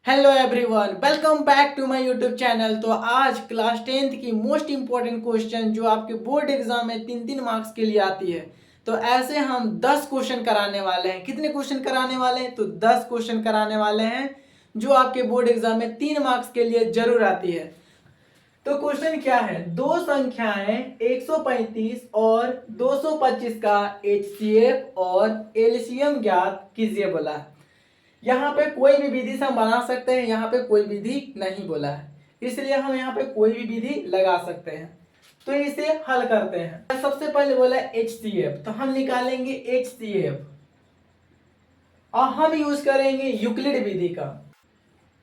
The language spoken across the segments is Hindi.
Hello everyone, welcome back to my YouTube channel. तो आज क्लास 10th की मोस्ट इंपॉर्टेंट क्वेश्चन जो आपके बोर्ड एग्जाम में 3-3 मार्क्स के लिए आती है, तो ऐसे हम 10 क्वेश्चन कराने वाले हैं। कितने क्वेश्चन कराने वाले हैं? तो 10 क्वेश्चन कराने वाले हैं जो आपके बोर्ड एग्जाम में 3 मार्क्स के लिए जरूर आती है। तो क्वेश्चन क्या है? दो संख्याएं 135 और 225 का HCF और एलसीएम ज्ञात कीजिए बोला है। यहाँ पे कोई भी विधि से हम बना सकते हैं, यहाँ पे कोई विधि नहीं बोला है, इसलिए हम यहाँ पे कोई भी विधि लगा सकते हैं। तो इसे हल करते हैं। सबसे पहले बोला HCF, तो हम निकालेंगे HCF और हम यूज करेंगे यूक्लिड विधि का।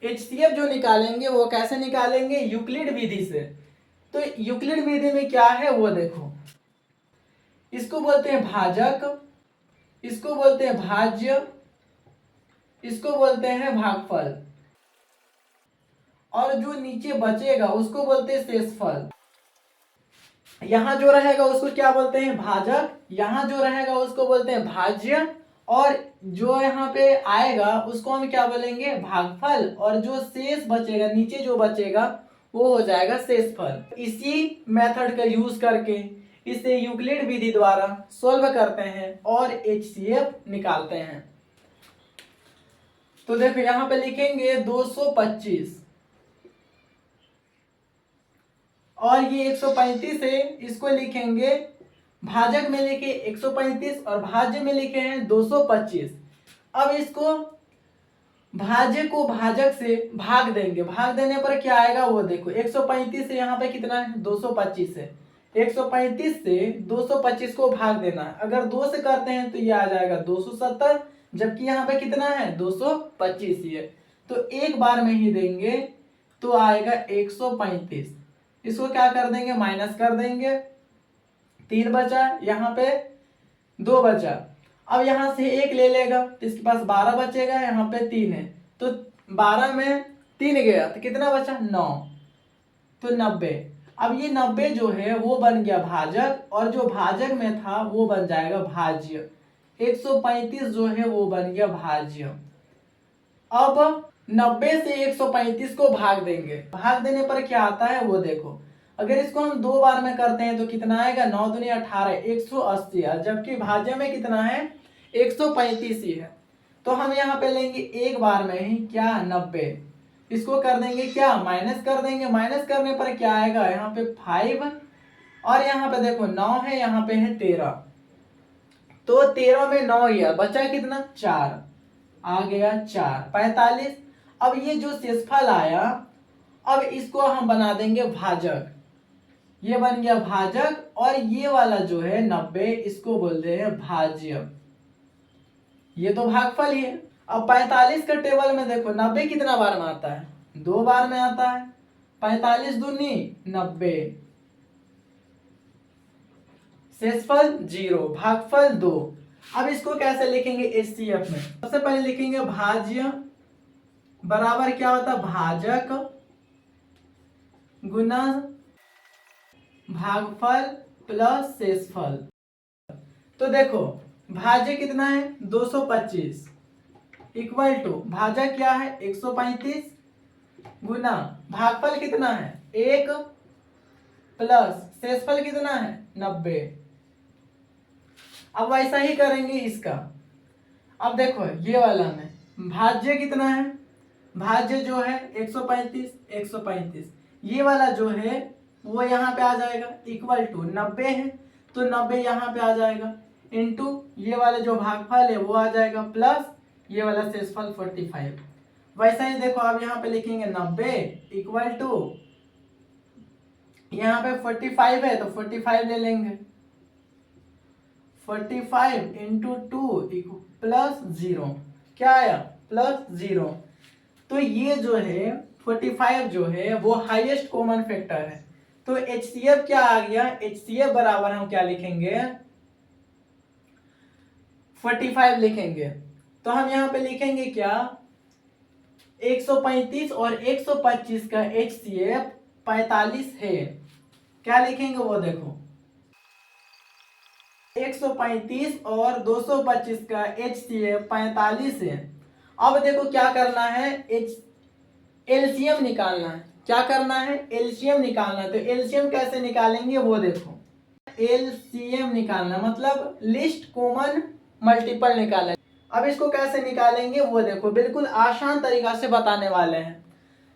HCF जो निकालेंगे वो कैसे निकालेंगे? यूक्लिड विधि से। तो यूक्लिड विधि में क्या है वो देखो, इसको बोलते हैं भाजक, इसको बोलते हैं भाज्य, इसको बोलते हैं भागफल, और जो नीचे बचेगा उसको बोलते हैं शेषफल। यहां जो रहेगा उसको क्या बोलते हैं? भाजक, यहां जो रहेगा उसको बोलते हैं भाज्य, और जो यहाँ पे आएगा उसको हम क्या बोलेंगे? भागफल, और जो शेष बचेगा नीचे जो बचेगा वो हो जाएगा शेषफल। इसी मेथड का यूज करके इसे यूक्लिड विधि द्वारा सोल्व करते हैं और HCF निकालते हैं। तो देखो यहाँ पे लिखेंगे 225 और ये 135 है, इसको लिखेंगे भाजक में लिखे 135 और भाज्य में लिखे हैं 225। अब इसको भाज्य को भाजक से भाग देंगे, भाग देने पर क्या आएगा वो देखो। 135 से यहाँ पे कितना है? 225 है। 135 से 225 को भाग देना है। अगर 2 से करते हैं तो ये आ जाएगा 270, जबकि यहाँ पे कितना है? 225 ही है। तो एक बार में ही देंगे तो आएगा 135। इसको क्या कर देंगे? माइनस कर देंगे। 3 बचा, यहाँ पे 2 बचा। अब यहां से 1 ले लेगा तो इसके पास 12 बचेगा, यहाँ पे 3 है, तो 12 में 3 गया तो कितना बचा? 9। तो 90। अब ये 90 जो है वो बन गया भाजक, और जो भाजक में था वो बन जाएगा भाज्य। 135 जो है वो बन गया भाज्य। अब 90 से 135 को भाग देंगे, भाग देने पर क्या आता है वो देखो। अगर इसको हम 2 बार में करते हैं तो कितना आएगा? 9 दूनी 18, 180 है, जबकि भाज्य में कितना है? 135 ही है। तो हम यहाँ पे लेंगे एक बार में ही क्या? 90। इसको कर देंगे क्या? माइनस कर देंगे। माइनस करने पर क्या आएगा? यहाँ पे 5, और यहाँ पे देखो 9 है, यहाँ पे है 13। तो 13 में 9 गया, बचा कितना? 4, आ गया 4, 45। अब ये जो शेषफल आया, अब इसको हम बना देंगे भाजक। ये बन गया भाजक, और ये वाला जो है 90, इसको बोलते हैं भाज्य। ये तो भागफल ही है। अब 45 का टेबल में देखो 90 कितना बार में आता है? 2 बार में आता है। 45 दूनी 90, शेषफल 0, भागफल 2। अब इसको कैसे लिखेंगे HCF में? सबसे पहले लिखेंगे भाज्य बराबर क्या होता है? भाजक गुना भागफल प्लस शेषफल। तो देखो भाज्य कितना है? 225 इक्वल टू भाजक क्या है? 135 गुना भागफल कितना है? 1 प्लस शेषफल कितना है? 90। अब वैसा ही करेंगे इसका। अब देखो ये वाला में भाज्य कितना है? भाज्य जो है 135, 135, ये वाला जो है वो यहाँ पे आ जाएगा इक्वल टू 90 है, तो 90 यहाँ पे आ जाएगा, इनटू ये वाला जो भागफल है वो आ जाएगा, प्लस ये वाला शेषफल 45। वैसा ही देखो अब यहाँ पे लिखेंगे 90 इक्वल टू, यहाँ पे 45 है तो 45 ले लेंगे, 45 इंटू 2 प्लस 0। क्या आया? प्लस 0। तो ये जो है 45 जो है वो हाईएस्ट कॉमन फैक्टर है। तो HCF क्या आ गया? HCF बराबर हम क्या लिखेंगे? 45 लिखेंगे। तो हम यहाँ पे लिखेंगे क्या? 135 और 125 का HCF 45 है। क्या लिखेंगे वो देखो, 135 और 225 का HCF 45 है। अब देखो क्या करना है, एलसीएम निकालना है। क्या करना है? एलसीएम निकालना है। तो एलसीएम कैसे निकालेंगे वो देखो। एलसीएम निकालना मतलब लिस्ट कॉमन मल्टीपल निकालना। अब इसको कैसे निकालेंगे वो देखो, बिल्कुल आसान तरीका से बताने वाले हैं।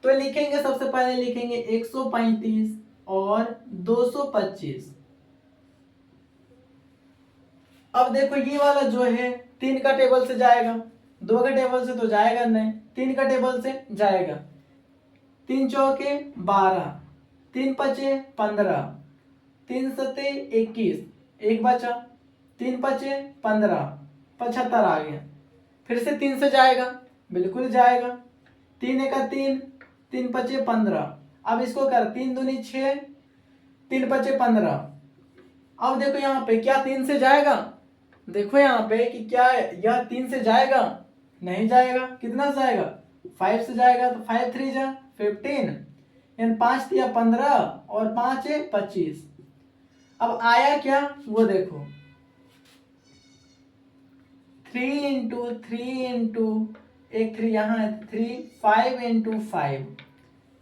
तो लिखेंगे, सबसे पहले लिखेंगे 135 और 225। अब देखो ये वाला जो है 3 का टेबल से जाएगा, 2 का टेबल से तो जाएगा नहीं, 3 का टेबल से जाएगा। 3 चौके 12, 3 पचे 15, 3 सते 21, एक बचा, 3 पचे 15, 75 आ गया। फिर से 3 से जाएगा, बिल्कुल जाएगा। 3 एका 3, 3 पचे 15। अब इसको कर, 3 दूनी 6, 3 पचे 15। अब देखो यहाँ पे क्या 3 से जाएगा? देखो यहाँ पे कि क्या यह 3 से जाएगा? नहीं जाएगा। कितना से जाएगा? 5 से जाएगा। तो 5 3 जा 15, यानी 5 दिया 15 और 5 है 25। अब आया क्या वो देखो, 3 इंटू 3 इंटू एक 3 यहाँ है 3, 5 इंटू 5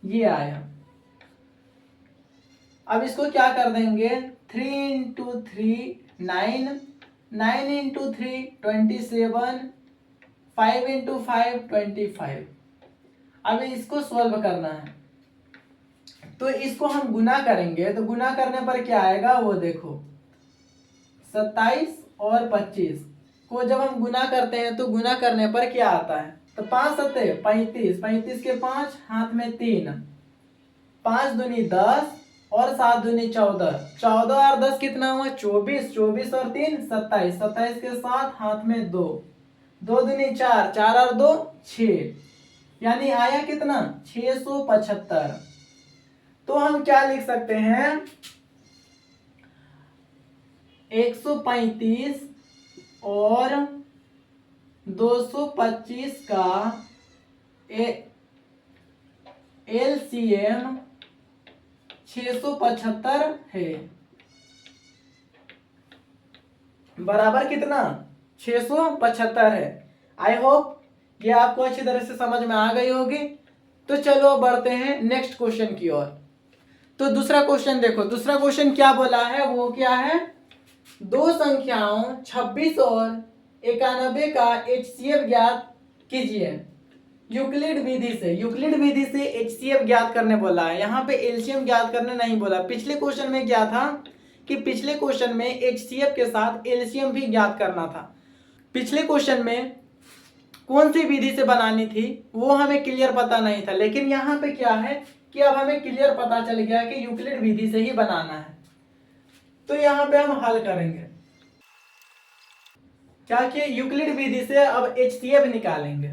ये आया। अब इसको क्या कर देंगे, 3 इंटू 3 9, 9 इंटू 3 27, 5 इंटू 5 25। अब इसको सॉल्व करना है। तो इसको हम गुना करेंगे, तो गुना करने पर क्या आएगा वो देखो, 27 और 25 को जब हम गुना करते हैं तो गुना करने पर क्या आता है? तो 5 सत्ते 35, 35 के 5 हाथ में 3, 5 दूनी 10 और 7 दूनी 14, 14 और 10 कितना हुआ? 24, 24 और 3 27, 27 के 7 हाथ में 2, 2 दूनी 4, 4 और 2 6, यानी आया कितना? 675। तो हम क्या लिख सकते हैं, 135 और 225 का एलसीएम 675 है। बराबर कितना? 675 है। आई होप ये आपको अच्छी तरह से समझ में आ गई होगी। तो चलो बढ़ते हैं नेक्स्ट क्वेश्चन की ओर। तो दूसरा क्वेश्चन देखो, दूसरा क्वेश्चन क्या बोला है, वो क्या है, दो संख्याओं 26 और 91 का एचसीएफ ज्ञात कीजिए यूक्लिड विधि से। यूक्लिड विधि से एचसीएफ ज्ञात करने बोला है, यहाँ पे एलसीएम ज्ञात करने नहीं बोला। पिछले क्वेश्चन में क्या था कि पिछले क्वेश्चन में एचसीएफ के साथ एलसीएम भी ज्ञात करना था। पिछले क्वेश्चन में कौन सी विधि से बनानी थी वो हमें क्लियर पता नहीं था, लेकिन यहाँ पे क्या है कि अब हमें क्लियर पता चल गया कि यूक्लिड विधि से ही बनाना है। तो यहाँ पे हम हल करेंगे क्या कि यूक्लिड विधि से अब एचसीएफ निकालेंगे।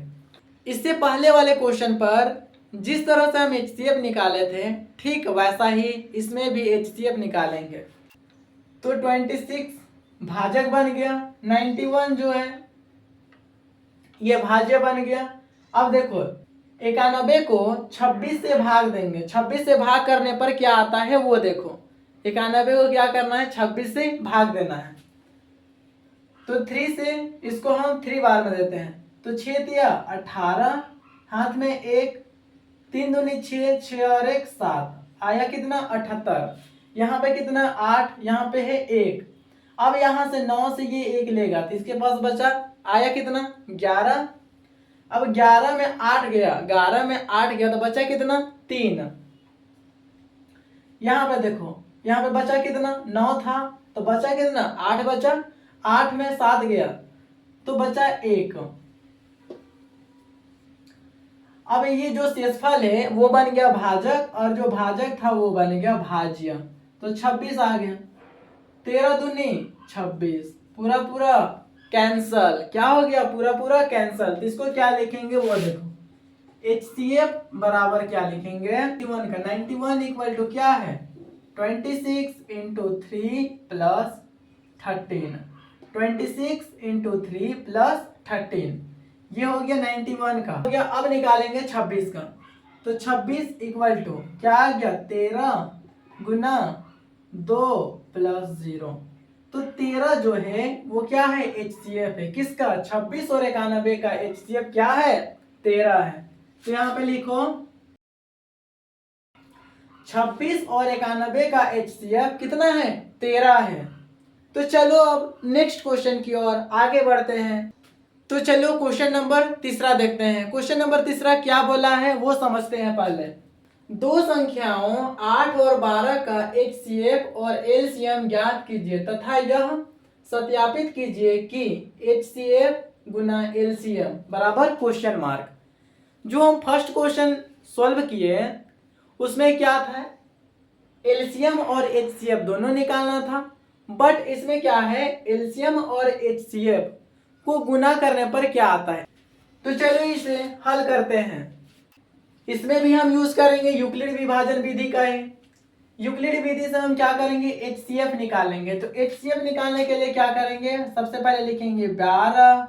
इससे पहले वाले क्वेश्चन पर जिस तरह से हम एचसीएफ निकाले थे ठीक वैसा ही इसमें भी एचसीएफ निकालेंगे। तो 26 भाजक बन गया, 91 जो है ये भाज्य बन गया। अब देखो 91 को 26 से भाग देंगे, 26 से भाग करने पर क्या आता है वो देखो, 91 को क्या करना है, 26 से भाग देना है। तो 3 से इसको हम 3 बार में देते हैं, तो 6 दिया 18, हाथ में 1, 3 दूनी 6, 6 और 1 7, आया कितना 78। यहाँ पे कितना 8, यहाँ पे है 1। अब यहाँ से 9 से ये 1 लेगा तो इसके पास बचा आया कितना 11। अब 11 में 8 गया, 11 में 8 गया तो बचा कितना 3। यहाँ पे देखो, यहाँ पे बचा कितना 9 था तो बचा कितना 8 बचा, 8 में 7 गया तो बचा 1। अब ये जो शेषफल है वो बन गया भाजक और जो भाजक था वो बन गया भाज्य। तो 26 आ गया, 13 दूनी 26, पूरा पूरा कैंसल। क्या हो गया, पूरा पूरा कैंसल। तो इसको क्या लिखेंगे वो देखो, एचसीएफ बराबर क्या लिखेंगे 91 का, 91 इक्वल टू क्या है 26 इंटू 3 प्लस 13, 26 इंटू 3 प्लस 13, ये हो गया 91 का हो गया। अब निकालेंगे 26 का, तो 26 इक्वल टू क्या आ गया 13 गुना 2 प्लस 0। तो 13 जो है वो क्या है एचसीएफ है, किसका 26 और 91 का एचसीएफ क्या है 13 है। तो यहाँ पे लिखो 26 और 91 का HCF कितना है? 13 है। तो चलो अब नेक्स्ट क्वेश्चन की ओर आगे बढ़ते हैं। तो चलो क्वेश्चन नंबर तीसरा देखते हैं। क्वेश्चन नंबर तीसरा क्या बोला है वो समझते हैं पहले। दो संख्याओं 8 और 12 का HCF और LCM ज्ञात कीजिए तथा यह सत्यापित कीजिए कि HCF गुना LCM बराबर क्वेश्चन मार्क। जो हम फर्स्ट क्वेश्चन सॉल्व किए उसमें क्या था? LCM और HCF दोनों निकालना था, बट इसमें क्या है, LCM और HCF को गुना करने पर क्या आता है। तो चलो इसे हल करते हैं। इसमें भी हम यूज करेंगे यूक्लिड विभाजन विधि का है। यूक्लिड विधि से हम क्या करेंगे, HCF निकालेंगे। तो HCF निकालने के लिए क्या करेंगे, सबसे पहले लिखेंगे 12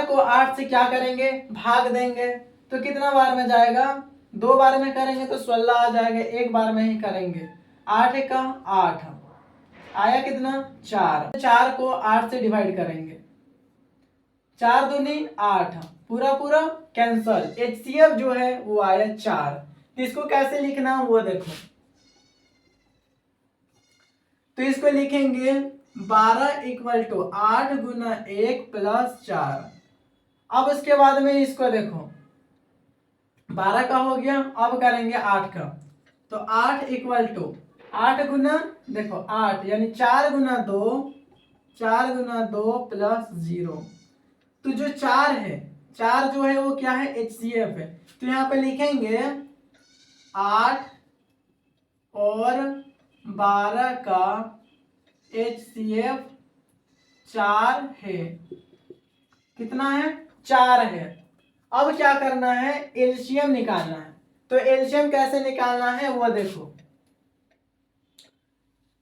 को 8 से क्या करेंगे, भाग देंगे। तो कितना बार में जाएगा, 2 बार में करेंगे तो 16 आ जाएगा, एक बार में ही करेंगे। 8 का 8 आया, कितना 4। 4 को 8 से डिवाइड करेंगे, 4 दूनी 8, पूरा पूरा कैंसल। HCF जो है वो आया 4। तो इसको कैसे लिखना वो देखो। तो इसको लिखेंगे 12 इक्वल टू 8 गुना 1 प्लस 4। अब उसके बाद में इसको देखो, 12 का हो गया, अब करेंगे 8 का। तो 8 इक्वल टू 8 गुना, देखो 8 यानी 4 गुना 2, 4 गुना 2 प्लस 0। तो जो 4 है, 4 जो है वो क्या है, HCF है। तो यहाँ पे लिखेंगे 8 और 12 का HCF 4 है। कितना है, 4 है। अब क्या करना है, एलसीएम निकालना है। तो एलसीएम कैसे निकालना है वो देखो।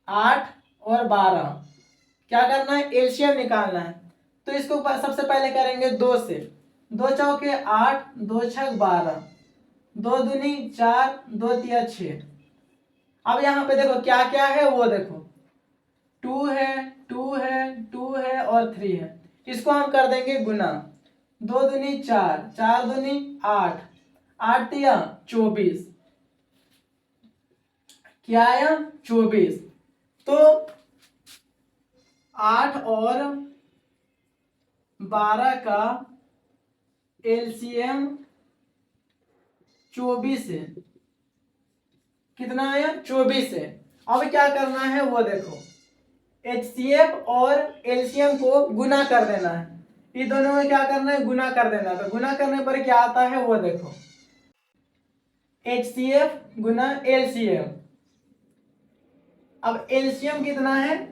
8 और 12 क्या करना है, एलसीएम निकालना है। तो इसको सबसे पहले करेंगे 2 से। 2 चौके 8, 2 छक 12, 2 दूनी 4, 2 तिया 6। अब यहाँ पे देखो क्या क्या है वो देखो, 2 है, 2 है, 2 है और 3 है। इसको हम कर देंगे गुना। 2 दूनी 4, 4 दूनी 8, 8 तिया 24, क्या आया 24। तो 8 और 12 का एलसीएम 24 है। कितना आया, 24 है। अब क्या करना है वो देखो, HCF और एलसीएम को गुना कर देना है। ये दोनों में क्या करना है, गुना कर देना। तो गुना करने पर क्या आता है वो देखो, HCF गुना LCM। अब LCM कितना है,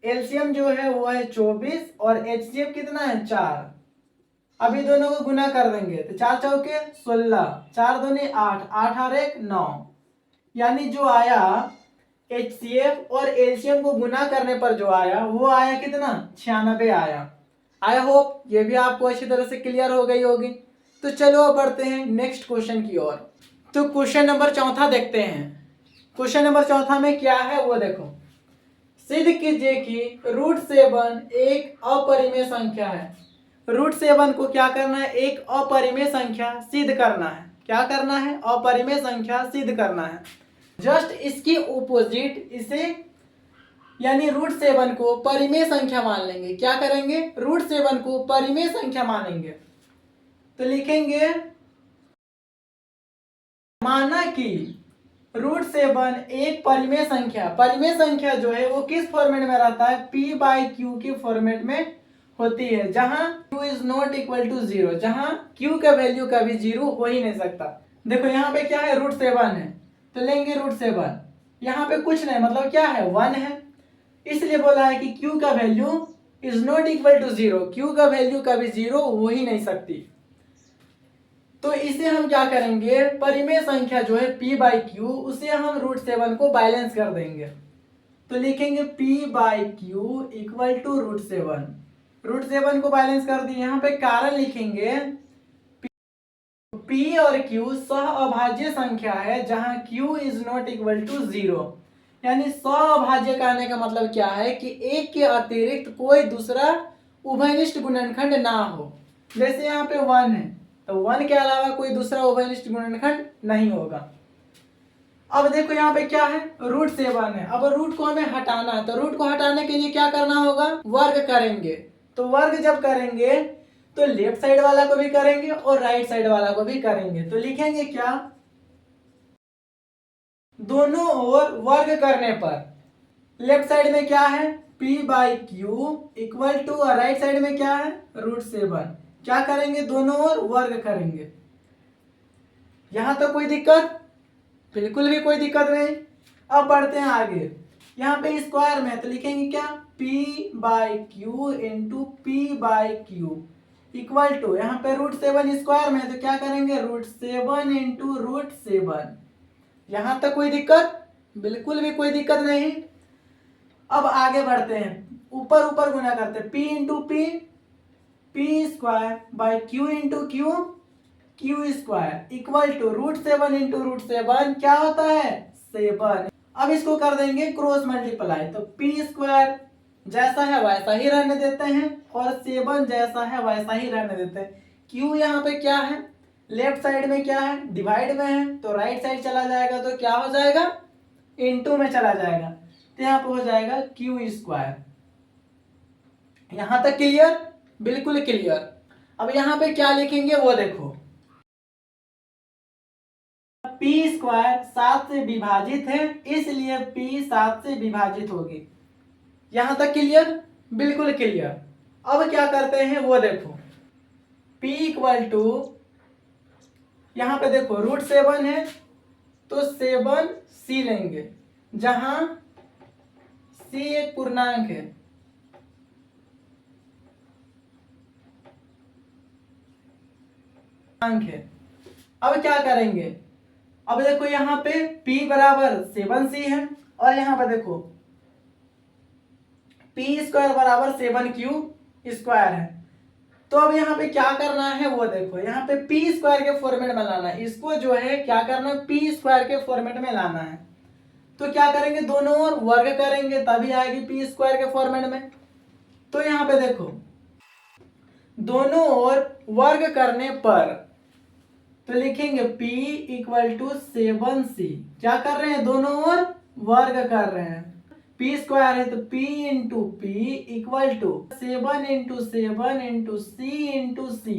LCM जो है वो है 24 और HCF कितना है 4। अभी दोनों को गुना कर देंगे तो 4 चौके 16, 4 दूनी 8, 8 और 1 9। यानी जो आया HCF और LCM को गुना करने पर जो आया वो आया कितना, 96 आया। आई होप ये भी आपको अच्छी तरह से क्लियर हो गई होगी। तो चलो अब बढ़ते हैं नेक्स्ट क्वेश्चन की ओर। तो क्वेश्चन नंबर 4 देखते हैं। क्वेश्चन नंबर 4 में क्या है वो देखो। सिद्ध कीजिए कि √7 एक अपरिमेय संख्या है। √7 को क्या करना है, एक अपरिमेय संख्या सिद्ध करना है। क्या करना है, अपरिमेय संख्या सिद्ध करना है। जस्ट इसकी ऑपोजिट इसे, यानी √7 को परिमेय संख्या मान लेंगे। क्या करेंगे, √7 को परिमेय संख्या मानेंगे। तो लिखेंगे माना कि √7 एक परिमेय संख्या। परिमेय संख्या जो है वो किस फॉर्मेट में रहता है, P/Q के फॉर्मेट में होती है, जहां Q is not equal to 0, जहां Q का वैल्यू कभी 0 हो ही नहीं सकता। देखो यहाँ पे क्या है, √7 है तो लेंगे √7। यहाँ पे कुछ नहीं, मतलब क्या है 1 है, इसलिए बोला है कि Q का value is not equal to 0। Q का वैल्यू कभी 0 हो ही नहीं सकती। तो इसे हम क्या करेंगे, परिमेय संख्या जो है P/Q, उसे हम √7 को बैलेंस कर देंगे। तो लिखेंगे P/Q इक्वल टू √7। √7 को बैलेंस कर दिए। यहाँ पे कारण लिखेंगे P और Q सह अभाज्य संख्या है जहां Q is not equal to 0। यानी सह अभाज्य कहने का मतलब क्या है कि एक के अतिरिक्त कोई दूसरा उभयनिष्ठ गुणनखंड ना हो। जैसे यहाँ पे 1 है तो 1 के अलावा कोई दूसरा उभयनिष्ठ गुणनखंड नहीं होगा। अब देखो यहाँ पे क्या है, √7 है। अब रूट को हमें हटाना है, तो रूट को हटाने के लिए क्या करना होगा, वर्ग करेंगे। तो वर्ग जब करेंगे तो लेफ्ट साइड वाला को भी करेंगे और राइट साइड वाला को भी करेंगे। तो लिखेंगे क्या, दोनों ओर वर्ग करने पर लेफ्ट साइड में क्या है p/q इक्वल टू, और राइट साइड में क्या है √7। क्या करेंगे, दोनों ओर वर्ग करेंगे। यहां तो कोई दिक्कत, बिल्कुल भी कोई दिक्कत नहीं। अब बढ़ते हैं आगे, यहाँ पे स्क्वायर में तो लिखेंगे क्या, p/q into p/q equal to, यहाँ पे √7 स्क्वायर में तो क्या करेंगे, √7 इंटू √7। यहां तक कोई दिक्कत, बिल्कुल भी कोई दिक्कत नहीं। अब आगे बढ़ते हैं, ऊपर ऊपर गुना करते हैं, p into p square by q into q square equal to √7 into √7 क्या होता है 7। अब इसको कर देंगे क्रॉस मल्टीप्लाई, तो p स्क्वायर जैसा है वैसा ही रहने देते हैं और 7 जैसा है वैसा ही रहने देते हैं। q यहाँ पे क्या है, लेफ्ट साइड में क्या है, डिवाइड में है, तो राइट साइड चला जाएगा तो क्या हो जाएगा, इनटू में चला जाएगा, तो यहाँ पे हो जाएगा q स्क्वायर। यहां तक क्लियर, बिल्कुल क्लियर। अब यहाँ पे क्या लिखेंगे वो देखो, p स्क्वायर 7 से विभाजित है, इसलिए p 7 से विभाजित होगी। यहां तक क्लियर, बिल्कुल क्लियर। अब क्या करते हैं वो देखो, p इक्वल टू, यहां पे देखो √7 है तो 7c लेंगे, जहां c एक पूर्णांक है। अब क्या करेंगे, अब देखो यहाँ पे p बराबर 7c है और यहाँ पे देखो p स्क्वायर बराबर 7q स्क्वायर है। तो अब यहाँ पे क्या करना है वो देखो, यहाँ पे p स्क्वायर के फॉर्मेट में लाना है, इसको जो है क्या करना है, p स्क्वायर के फॉर्मेट में लाना है। तो क्या करेंगे, दोनों ओर वर्ग करेंगे तभी आएगी p स्क्वायर के फॉर्मेट में। तो यहाँ पे देखो, दोनों ओर वर्ग करने पर तो लिखेंगे p इक्वल टू 7c। क्या कर रहे हैं, दोनों ओर वर्ग कर रहे हैं, p स्क्वायर है तो p into p equal to 7 into 7 into c into c।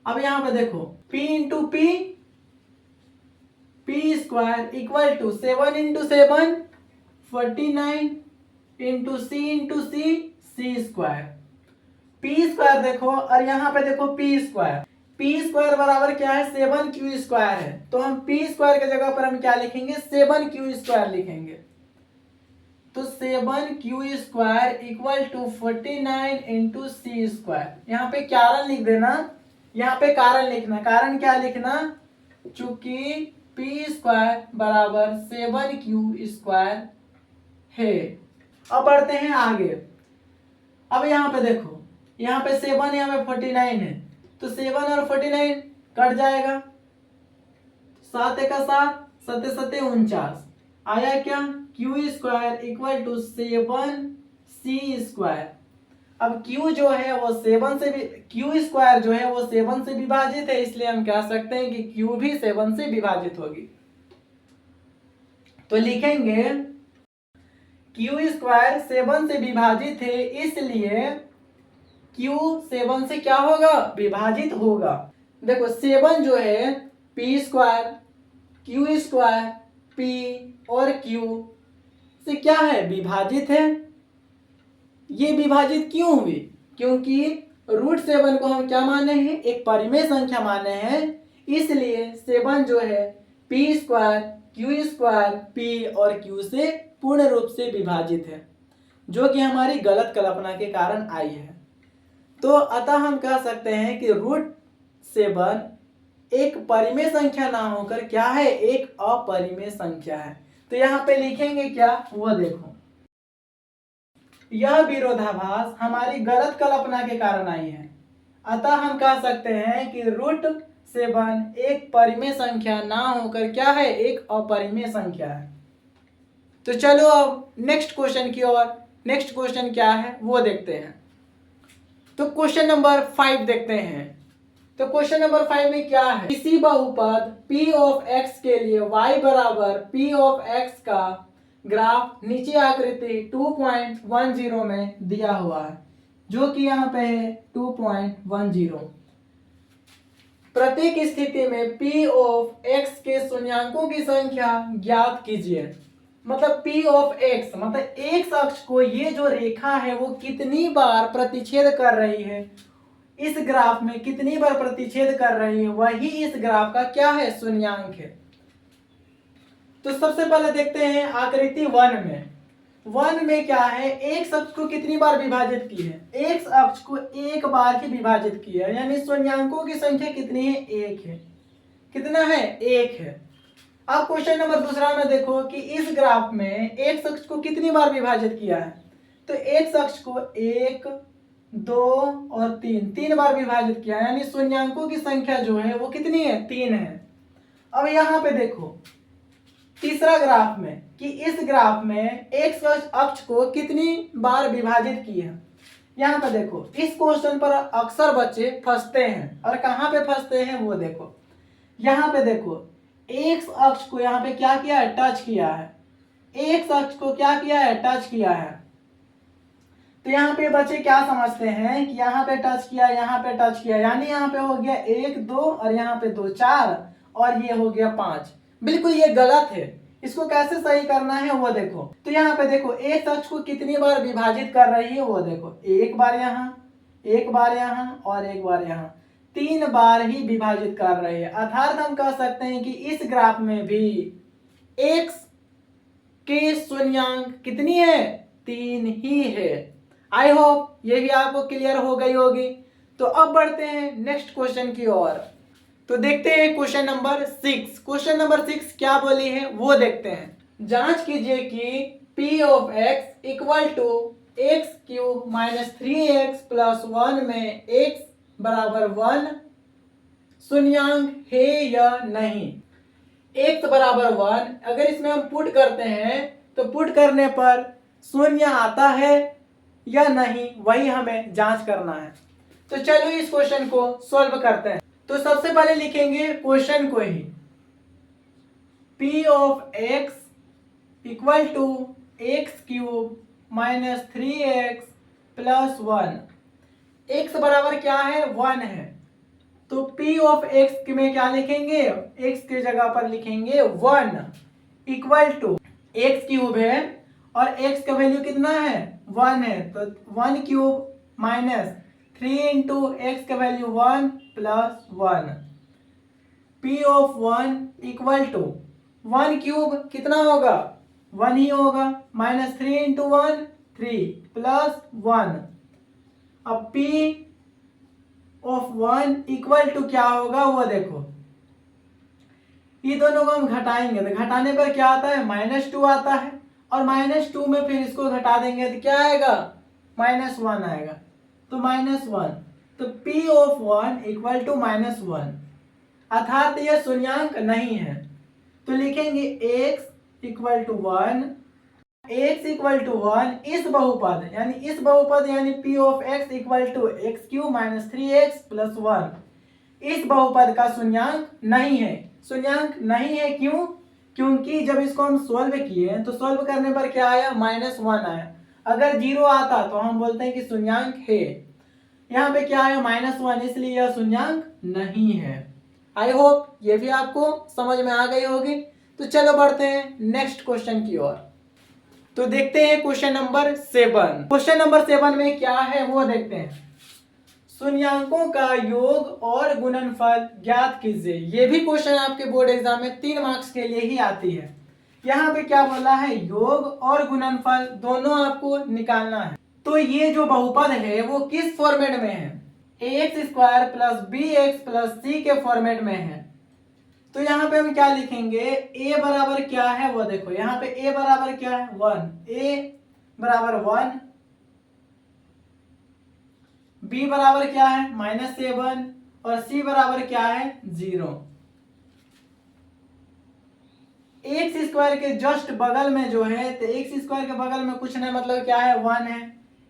अब यहां पे देखो p into p square equal to 7 into 7 49 into c square. p square देखो और यहाँ पे देखो p स्क्वायर बराबर क्या है, 7q स्क्वायर है, तो हम p स्क्वायर के जगह पर हम क्या लिखेंगे, 7q स्क्वायर लिखेंगे। तो 7q square equal to 49 into c square. यहाँ पे कारण लिख देना, यहाँ पे कारण लिखना, कारण क्या लिखना, चूंकि p स्क्वायर बराबर 7q स्क्वायर है। अब बढ़ते हैं आगे, अब यहाँ पे देखो, यहाँ पे 7 यहाँ पे 49 है, तो 7 और 49 कट जाएगा, 7 का 7, 7 7 49 आया क्या, q square equal to 7c square. अब q जो है वो 7 से भी, q स्क्वायर जो है वो 7 से विभाजित है, इसलिए हम कह सकते हैं कि q भी 7 से विभाजित होगी। तो लिखेंगे q स्क्वायर 7 से विभाजित है, इसलिए q 7 से क्या होगा, विभाजित होगा। देखो 7 जो है p square, q square, p और q से क्या है, विभाजित है। ये विभाजित क्यों हुई, क्योंकि √7 को हम क्या माने हैं, एक परिमेय संख्या माने हैं, इसलिए 7 जो है p square, q square, p और q से पूर्ण रूप से विभाजित है, जो कि हमारी गलत कल्पना के कारण आई है। तो अतः हम कह सकते हैं कि √7 एक परिमेय संख्या ना होकर क्या है, एक अपरिमेय संख्या है। तो यहाँ पे लिखेंगे क्या वो देखो, यह विरोधाभास हमारी गलत कल्पना के कारण आई है, अतः हम कह सकते हैं कि √7 एक परिमेय संख्या ना होकर क्या है, एक अपरिमेय संख्या है। तो चलो अब नेक्स्ट क्वेश्चन की ओर, नेक्स्ट क्वेश्चन क्या है वो देखते हैं। तो क्वेश्चन नंबर 5 देखते हैं, तो क्वेश्चन नंबर 5 में क्या है, किसी बहुपद p ऑफ x के लिए y बराबर p ऑफ x का ग्राफ नीचे आकृति 2.10 में दिया हुआ है, जो कि यहाँ पे है 2.10। प्रत्येक स्थिति में p ऑफ x के शून्यांकों की संख्या ज्ञात कीजिए। मतलब p ऑफ x मतलब x अक्ष को ये जो रेखा है वो कितनी बार प्रतिच्छेद कर रही है, इस ग्राफ में कितनी बार प्रतिच्छेद कर रही है, वही इस ग्राफ का क्या है, शून्यांक है। तो सबसे पहले देखते हैं आकृति 1 में क्या है, x अक्ष को कितनी बार विभाजित की है, x अक्ष को एक बार ही विभाजित किया है, यानी शून्यांकों की संख्या कितनी है, 1 है। कितना है, 1 है। अब क्वेश्चन नंबर दूसरा में देखो कि इस ग्राफ में x अक्ष को कितनी बार विभाजित किया है, तो x अक्ष को 1, 2 और 3 बार विभाजित किया, यानी शून्यांकों की संख्या जो है वो कितनी है, 3 है। अब यहाँ पे देखो तीसरा ग्राफ में कि इस ग्राफ में x अक्ष को कितनी बार विभाजित की है। यहाँ पे देखो इस क्वेश्चन पर अक्सर बच्चे फंसते हैं, और कहाँ पे फंसते हैं वो देखो। यहाँ पे देखो x अक्ष को यहाँ पे क्या किया है, टच किया है, x अक्ष को क्या किया है, टच किया है। तो यहाँ पे बच्चे क्या समझते हैं कि यहाँ पे टच किया, यहाँ पे टच किया, यानी यहाँ पे हो गया 1, 2 और यहाँ पे 2, 4 और ये हो गया 5। बिल्कुल ये गलत है, इसको कैसे सही करना है वो देखो। तो यहाँ पे देखो एक अक्ष को कितनी बार विभाजित कर रही है वो देखो, एक बार यहाँ, एक बार यहाँ और एक बार यहाँ, 3 बार ही विभाजित कर रही है। अर्थात हम कह सकते हैं कि इस ग्राफ में भी x के शून्यांक कितनी है, 3 ही है। आई होप ये भी आपको क्लियर हो गई होगी। तो अब बढ़ते हैं नेक्स्ट क्वेश्चन की ओर। तो देखते हैं क्वेश्चन नंबर 6। क्वेश्चन नंबर 6 क्या बोली है वो देखते हैं। जांच कीजिए कि p of x equal to X cube minus 3x plus 1 में x बराबर 1 शून्यांक है या नहीं। x बराबर 1 अगर इसमें हम पुट करते हैं तो पुट करने पर शून्य आता है या नहीं, वही हमें जांच करना है। तो चलो इस क्वेश्चन को सॉल्व करते हैं। तो सबसे पहले लिखेंगे क्वेश्चन को ही, p of x equal to X cube minus 3x plus 1। x बराबर क्या है, 1 है। तो p ऑफ x में क्या लिखेंगे, x के जगह पर लिखेंगे 1 इक्वल टू एक्स क्यूब है और x का वैल्यू कितना है, 1 है, तो 1 क्यूब माइनस 3 इंटू एक्स का value 1 plus 1। p of 1 equal to 1 cube कितना होगा, 1 ही होगा, माइनस 3 इंटू 1 3 प्लस 1। अब p ऑफ 1 इक्वल टू क्या होगा वो देखो, ये दोनों को हम घटाएंगे तो घटाने पर क्या आता है, -2 आता है, और -2 में फिर इसको घटा देंगे तो क्या आएगा, -1 आएगा, तो -1। तो p ऑफ 1 इक्वल टू -1, अर्थात यह शून्यांक नहीं है। तो लिखेंगे x equal to 1, x equal to 1 इस बहुपद यानी p of x equal to X cube minus 3x plus 1, इस बहुपद का शून्यांक नहीं है। शून्यांक नहीं है क्यों, क्योंकि जब इसको हम सोल्व किए तो सोल्व करने पर क्या आया, -1 आया। अगर 0 आता तो हम बोलते हैं कि शून्यांक है। यहाँ पे क्या आया, -1, इसलिए यह शून्यांक नहीं है। आई होप ये भी आपको समझ में आ गई होगी। तो चलो बढ़ते हैं नेक्स्ट क्वेश्चन की ओर। तो देखते हैं क्वेश्चन नंबर 7। क्वेश्चन नंबर 7 में क्या है वो देखते हैं। शून्यांकों का योग और गुणनफल ज्ञात कीजिए। ये भी क्वेश्चन आपके बोर्ड एग्जाम में 3 मार्क्स के लिए ही आती है। यहाँ पे क्या बोला है, योग और गुणनफल दोनों आपको निकालना है। तो ये जो बहुपद है वो किस फॉर्मेट में है, ax² plus bx plus c के फॉर्मेट में है। तो यहाँ पे हम क्या लिखेंगे, a बराबर क्या है वो देखो, यहाँ पे a बराबर क्या है, 1, a बराबर 1, b बराबर क्या है, -7 और c बराबर क्या है, 0। x² के जस्ट बगल में जो है, तो x² के बगल में कुछ नहीं, मतलब क्या है, 1 है,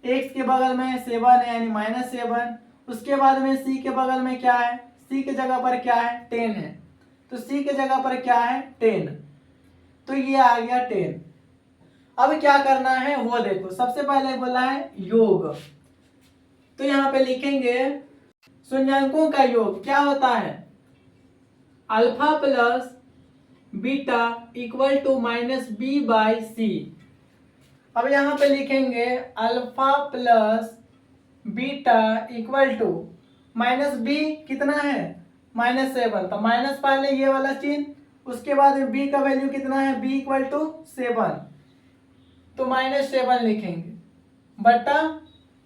x के बगल में 7 है यानी -7, उसके बाद में c के बगल में क्या है, सी के जगह पर क्या है 10 है, तो सी के जगह पर क्या है 10, तो ये आ गया 10। अब क्या करना है वो देखो, सबसे पहले बोला है योग, तो यहाँ पे लिखेंगे शून्यांकों का योग क्या होता है, alpha plus beta equal to minus B by C. अब यहाँ पे लिखेंगे alpha plus beta equal to minus B कितना है -7, तो माइनस पहले ये वाला चिन्ह, उसके बाद बी का वैल्यू कितना है बी इक्वल टू 7, तो -7 लिखेंगे बटा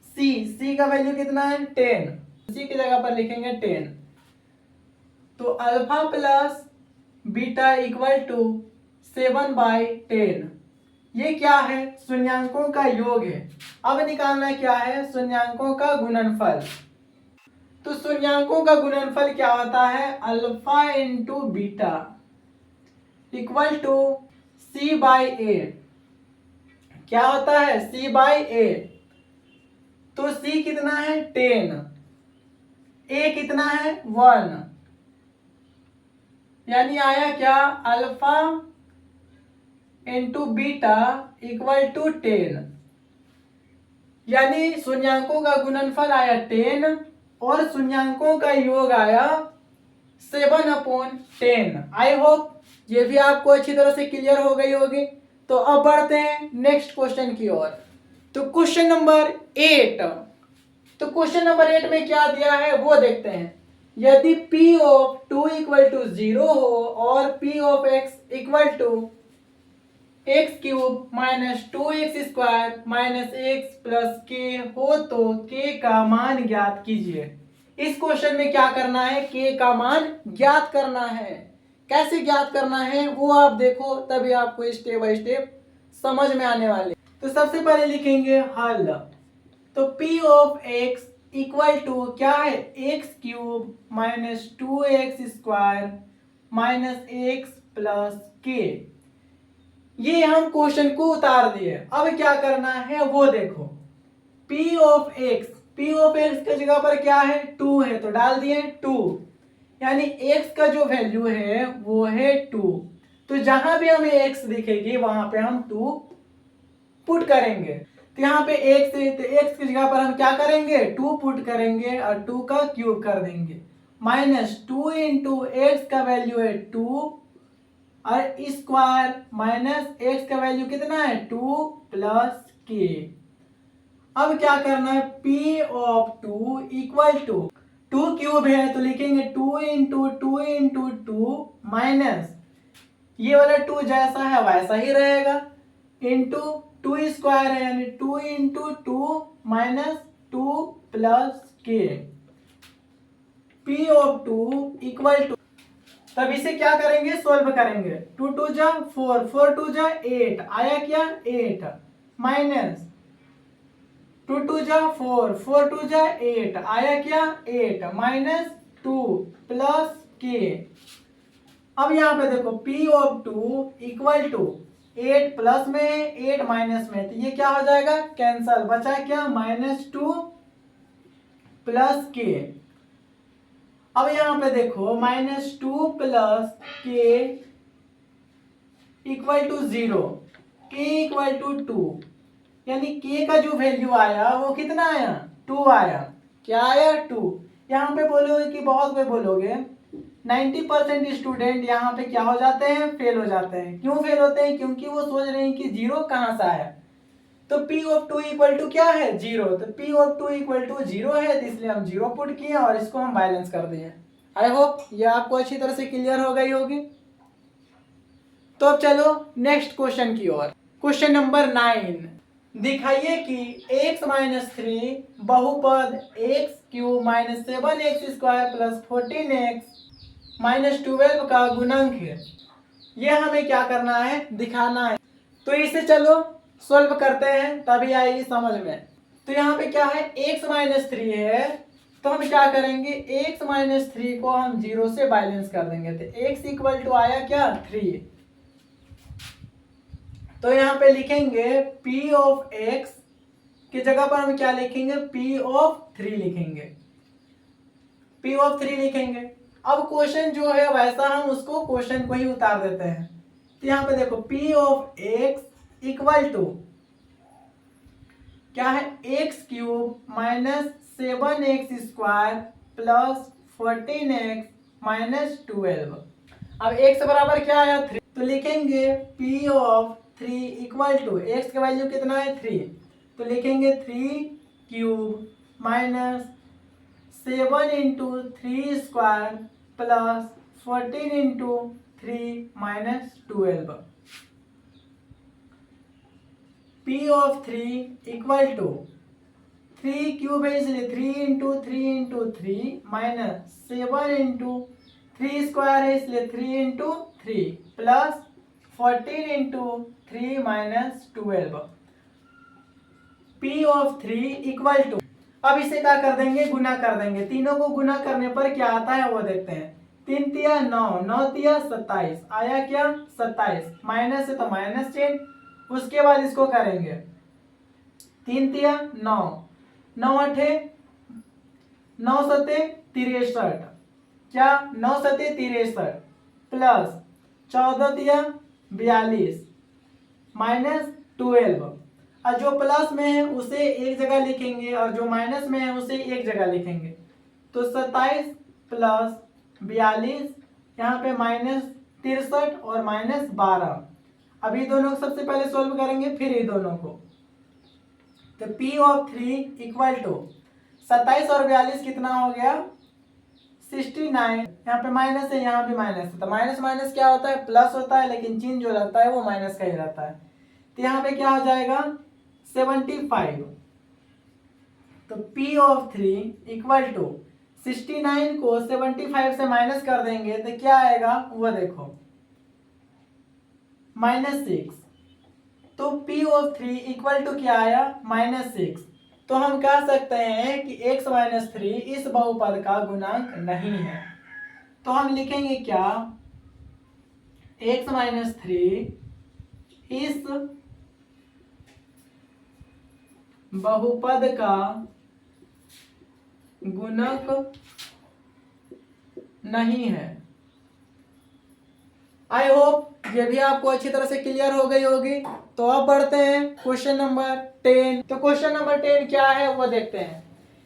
सी का वैल्यू कितना है 10, सी की जगह पर लिखेंगे 10, तो alpha plus beta equal to 7/10, ये क्या है शून्यांकों का योग है। अब निकालना क्या है शून्यांकों का गुणनफल, तो शून्यांकों का गुणनफल क्या होता है alpha into beta equal to C by A, क्या होता है सी बाई ए, तो सी कितना है 10, ए कितना है 1, यानी आया क्या alpha into beta equal to 10, यानी शून्यांकों का गुणनफल आया 10 और शून्यांकों का योग आया 7/10। आई होप ये भी आपको अच्छी तरह से क्लियर हो गई होगी। तो अब बढ़ते हैं नेक्स्ट क्वेश्चन की ओर। तो क्वेश्चन नंबर 8, तो क्वेश्चन नंबर 8 में क्या दिया है वो देखते हैं। यदि p ऑफ 2 इक्वल टू 0 हो और p of x equal to x cube minus 2x² minus x plus k हो तो k का मान ज्ञात कीजिए। इस क्वेश्चन में क्या करना है k का मान ज्ञात करना है। कैसे ज्ञात करना है वो आप देखो, तभी आपको स्टेप बाय स्टेप समझ में आने वाले। तो सबसे पहले लिखेंगे हल, तो p of x equal to क्या है x cube minus 2x² minus x plus k, ये हम क्वेश्चन को उतार दिए। अब क्या करना है वो देखो, p ऑफ x के जगह पर क्या है 2 है, तो डाल दिए 2, यानी x का जो वैल्यू है वो है 2, तो जहां भी हमें x दिखेगी वहां पे हम 2 पुट करेंगे। तो यहाँ पे x है, तो x की जगह पर हम क्या करेंगे 2 पुट करेंगे और 2 का क्यूब कर देंगे, माइनस 2 इंटू एक्स का वैल्यू है 2 और स्क्वायर माइनस x का वैल्यू कितना है 2 प्लस k। अब क्या करना है p of 2 equal to 2 cube है तो लिखेंगे 2 इंटू 2 इंटू 2 माइनस ये वाला 2 जैसा है वैसा ही रहेगा इंटू 2 स्क्वायर है यानी 2 into 2 minus 2 plus k। p of 2 equal to, तब इसे क्या करेंगे सोल्व करेंगे, 2 2 जा 4, 4 2 जा 8, आया क्या 8 माइनस 2 2 जा 4, 4 2 जा 8, आया क्या 8 माइनस 2 प्लस k। अब यहाँ पे देखो p of 2 equal to 8 plus में 8 माइनस में, तो ये क्या हो जाएगा कैंसल, बचा क्या -2 प्लस k। अब यहाँ पे देखो -2 plus k equal to 0, k equal to 2, यानी k का जो वैल्यू आया वो कितना आया 2 आया, क्या आया 2। यहाँ पे बोलोगे कि बहुत पे बोलोगे 90% स्टूडेंट यहाँ पे क्या हो जाते हैं फेल हो जाते हैं। क्यों फेल होते हैं, क्योंकि वो सोच रहे हैं कि 0 कहाँ से आया। तो p ऑफ 2 इक्वल टू क्या है 0, तो p ऑफ 2 इक्वल टू 0 है, तो इसलिए हम 0 पुट किए और इसको हम बैलेंस कर दिए। आई होप ये आपको अच्छी तरह से क्लियर हो गई होगी। तो अब चलो नेक्स्ट क्वेश्चन की ओर। क्वेश्चन नंबर 9, दिखाइए कि x माइनस 3 बहुपद x cube minus 7x² plus 14x minus 12 का गुणक है। ये हमें क्या करना है दिखाना है। तो इसे चलो सॉल्व करते हैं तभी आएगी समझ में। तो यहाँ पे क्या है x माइनस 3 है, तो हम क्या करेंगे x माइनस 3 को हम 0 से बैलेंस कर देंगे, तो x इक्वल टू आया क्या 3। तो यहाँ पे लिखेंगे p ऑफ x की जगह पर हम क्या लिखेंगे p ऑफ 3 लिखेंगे। P ऑफ 3 लिखेंगे। अब क्वेश्चन जो है वैसा हम उसको क्वेश्चन को ही उतार देते हैं। तो यहाँ पे देखो P of x equal to क्या है, x cube minus 7x² plus 14x minus 12। अब x बराबर क्या आया 3, तो लिखेंगे P of 3 equal to x का वैल्यू कितना है 3, तो लिखेंगे 3 cube minus 7 into 3 square plus 14 into 3 minus 12। P of 3 equal to 3 cube है इसलिए 3 into 3 into 3 minus 7 into 3 square है इसलिए 3 into 3 plus 14 into 3 minus 12। P of 3 equal to, अब इसे क्या कर देंगे, गुना कर देंगे। तीनों को गुना करने पर क्या आता है वो देखते हैं। 3 तिया 9, 9 तिया 27, आया क्या 27, माइनस है तो माइनस 10। उसके बाद इसको करेंगे 3 तिया 9, 9 अठे 9 सते 63, क्या 9 सते 63 प्लस 14 तिया 42 माइनस 12। और जो प्लस में है उसे एक जगह लिखेंगे और जो माइनस में है उसे एक जगह लिखेंगे। तो 27 प्लस 42, यहाँ पे माइनस 63 और माइनस 12। अभी दोनों को सबसे पहले सॉल्व करेंगे फिर ये दोनों को। तो P ऑफ 3 इक्वल टू 27 और 42 कितना हो गया 69। यहाँ पे माइनस है यहाँ भी माइनस है, तो माइनस माइनस क्या होता है प्लस होता है, लेकिन चिन्ह जो रहता है वो माइनस का ही रहता है। तो यहाँ पे क्या हो जाएगा 75। तो P ऑफ 3 इक्वल टू 69 को 75 से माइनस कर देंगे तो क्या आएगा वो देखो -6। तो P ऑफ 3 इक्वल टू क्या आया -6। तो हम कह सकते हैं कि x माइनस 3 इस बहुपद का गुणांक नहीं है। तो हम लिखेंगे क्या, x माइनस 3 इस बहुपद का गुणक नहीं है। आई होप ये भी आपको अच्छी तरह से क्लियर हो गई होगी। तो अब बढ़ते हैं क्वेश्चन नंबर 10। तो क्वेश्चन नंबर 10 क्या है वो देखते हैं।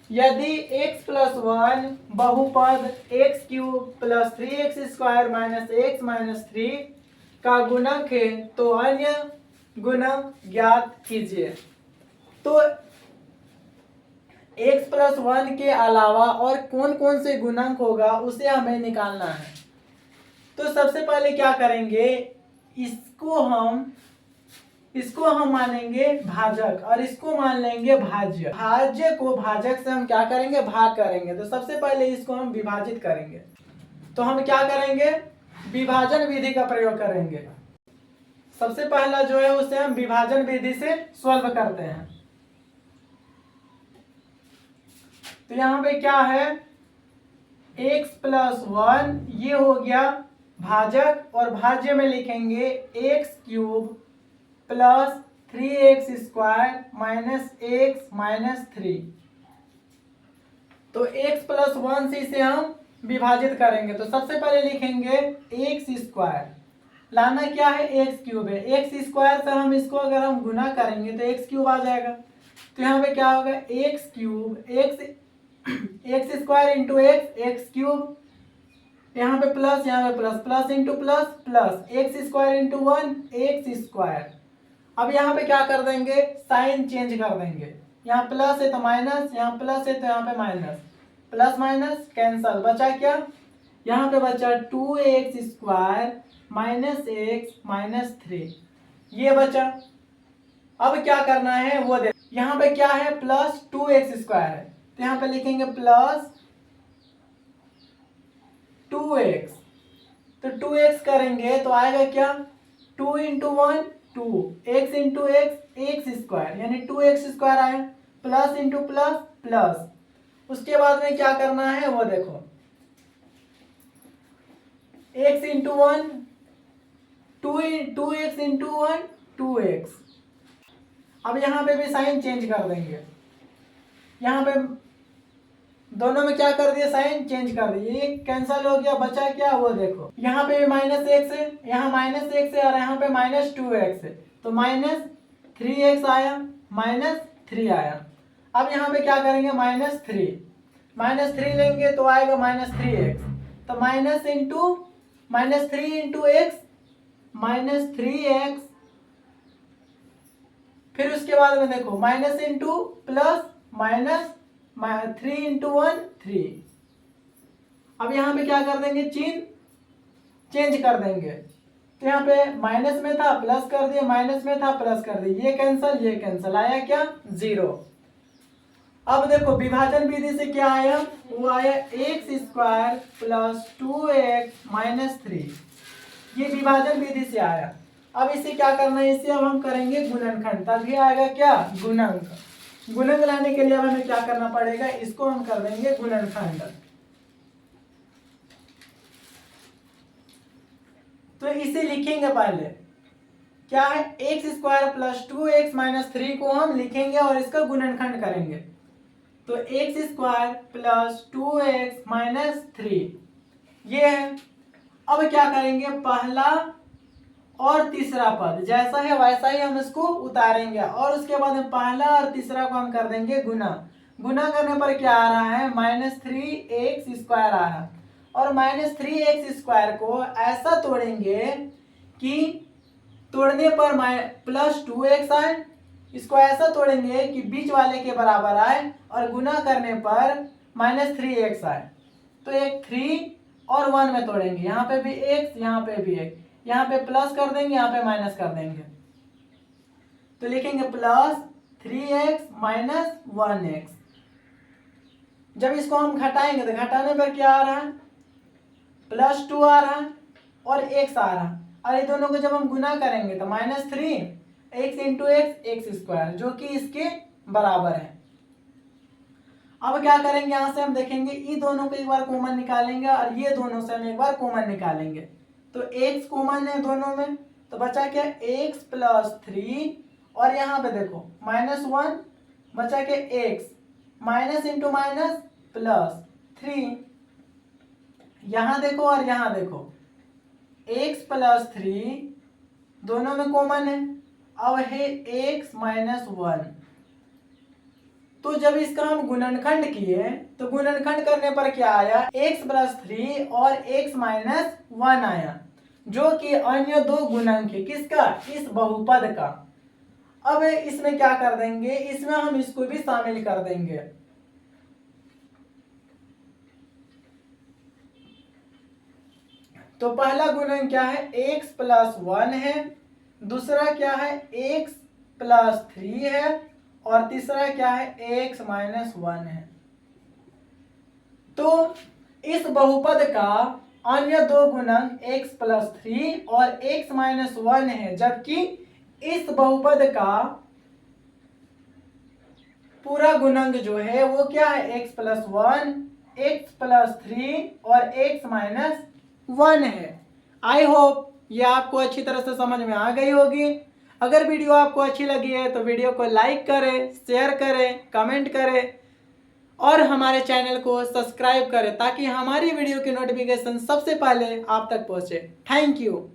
यदि x प्लस 1 बहुपद x cube plus 3x² minus x minus 3 का गुणक है तो अन्य गुणक ज्ञात कीजिए। तो x प्लस 1 के अलावा और कौन कौन से गुणक होगा उसे हमें निकालना है। तो सबसे पहले क्या करेंगे, इसको हम मानेंगे भाजक और इसको मान लेंगे भाज्य। भाज्य को भाजक से हम क्या करेंगे, भाग करेंगे। तो सबसे पहले इसको हम विभाजित करेंगे। तो हम क्या करेंगे, विभाजन विधि का प्रयोग करेंगे। सबसे पहला जो है उसे हम विभाजन विधि से सॉल्व करते हैं। तो यहाँ पे क्या है, x प्लस 1 ये हो गया भाजक और भाज्य में लिखेंगे x cube plus 3x² minus x minus 3। तो x प्लस 1 से इसे हम विभाजित करेंगे। तो सबसे पहले लिखेंगे x², लाना क्या है x क्यूब है, x² से हम इसको अगर हम गुना करेंगे तो x क्यूब आ जाएगा। तो यहाँ पे क्या होगा x cube x² into x cube, यहाँ पे प्लस यहाँ पे plus, plus into plus plus, x² into 1 x²। अब यहाँ पे क्या कर देंगे, साइन चेंज कर देंगे। यहाँ प्लस है तो माइनस, यहाँ प्लस है तो यहाँ पे माइनस, प्लस माइनस कैंसल, बचा क्या, यहाँ पे बचा 2x² माइनस x माइनस 3, ये बचा। अब क्या करना है वो देख, यहाँ पे क्या है प्लस 2x² है तो यहाँ पे लिखेंगे प्लस 2x। तो 2x करेंगे तो आएगा क्या 2 इंटू 1 2, x इंटू x² यानी 2x² आया, प्लस इंटू प्लस प्लस। उसके बाद में क्या करना है वो देखो, x into 1 2x into 1 2x। अब यहाँ पे भी साइन चेंज कर देंगे, यहाँ पे दोनों में क्या कर दिया, साइन चेंज कर दिया, ये कैंसिल हो गया, बचा क्या वो देखो, यहाँ पे भी -x है, यहाँ -x है और यहाँ पे -2x है, तो -3x आया, -3 आया। अब यहाँ पे क्या करेंगे, -3 लेंगे तो आएगा -3x, तो माइनस इंटू -3 × x -3x, फिर उसके बाद में देखो माइनस इंटू प्लस माइनस 3 × 1 3। अब यहाँ पे क्या कर देंगे, चेंज कर देंगे, तो यहाँ पे माइनस में था प्लस कर दिए, माइनस में था प्लस कर दिए, ये कैंसल आया क्या, 0। अब देखो विभाजन विधि से क्या आया, वो आया x² + 2x - 3, ये विभाजन विधि से आया। अब इसे क्या करना है, इसे अब हम करेंगे गुणनखंड, तभी आएगा क्या, गुणक। गुणक लाने के लिए अब हमें क्या करना पड़ेगा, इसको हम कर देंगे गुणनखंड। तो इसे लिखेंगे पहले, क्या है, x² + 2x - 3 को हम लिखेंगे और इसका गुणनखंड करेंगे, तो x² + 2x - 3 ये है। अब क्या करेंगे, पहला और तीसरा पद जैसा है वैसा ही हम इसको उतारेंगे और उसके बाद में पहला और तीसरा को हम कर देंगे गुना। गुना करने पर क्या आ रहा है, -3x² आ रहा है, और -3x² को ऐसा तोड़ेंगे कि तोड़ने पर +2x आए, इसको ऐसा तोड़ेंगे कि बीच वाले के बराबर आए और गुना करने पर -3x आए, तो एक 3 और 1 में तोड़ेंगे, यहाँ पे भी x, यहाँ पे भी x, यहाँ पे प्लस कर देंगे, यहाँ पे माइनस कर देंगे, तो लिखेंगे +3x - 1x। जब इसको हम घटाएंगे तो घटाने पर क्या आ रहा है, +2 आ रहा है और x आ रहा है, और ये दोनों को जब हम गुना करेंगे तो -3 x × x² जो कि इसके बराबर है। अब क्या करेंगे, यहां से हम देखेंगे ये दोनों को एक बार कॉमन निकालेंगे और ये दोनों से हम एक बार कॉमन निकालेंगे, तो x कॉमन है दोनों में, तो बचा क्या, x + 3, और यहाँ पे देखो -1 बचा के x, माइनस इंटू माइनस +3, यहाँ देखो और यहाँ देखो, x + 3 दोनों में कॉमन है, अब है x - 1। तो जब इसका हम गुणनखंड किए तो गुणनखंड करने पर क्या आया, x + 3 और x - 1 आया, जो कि अन्य दो गुणक है, किसका, इस बहुपद का। अब इसमें क्या कर देंगे, इसमें हम इसको भी शामिल कर देंगे, तो पहला गुणन क्या है, x + 1 है, दूसरा क्या है, x + 3 है, और तीसरा क्या है, x - 1 है। तो इस बहुपद का अन्य दो गुणक x + 3 और x - 1 है, जबकि इस बहुपद का पूरा गुणक जो है वो क्या है, x + 1, x + 3 और x - 1 है। आई होप ये आपको अच्छी तरह से समझ में आ गई होगी। अगर वीडियो आपको अच्छी लगी है तो वीडियो को लाइक करें, शेयर करें, कमेंट करें और हमारे चैनल को सब्सक्राइब करें ताकि हमारी वीडियो की नोटिफिकेशन सबसे पहले आप तक पहुंचे। Thank you.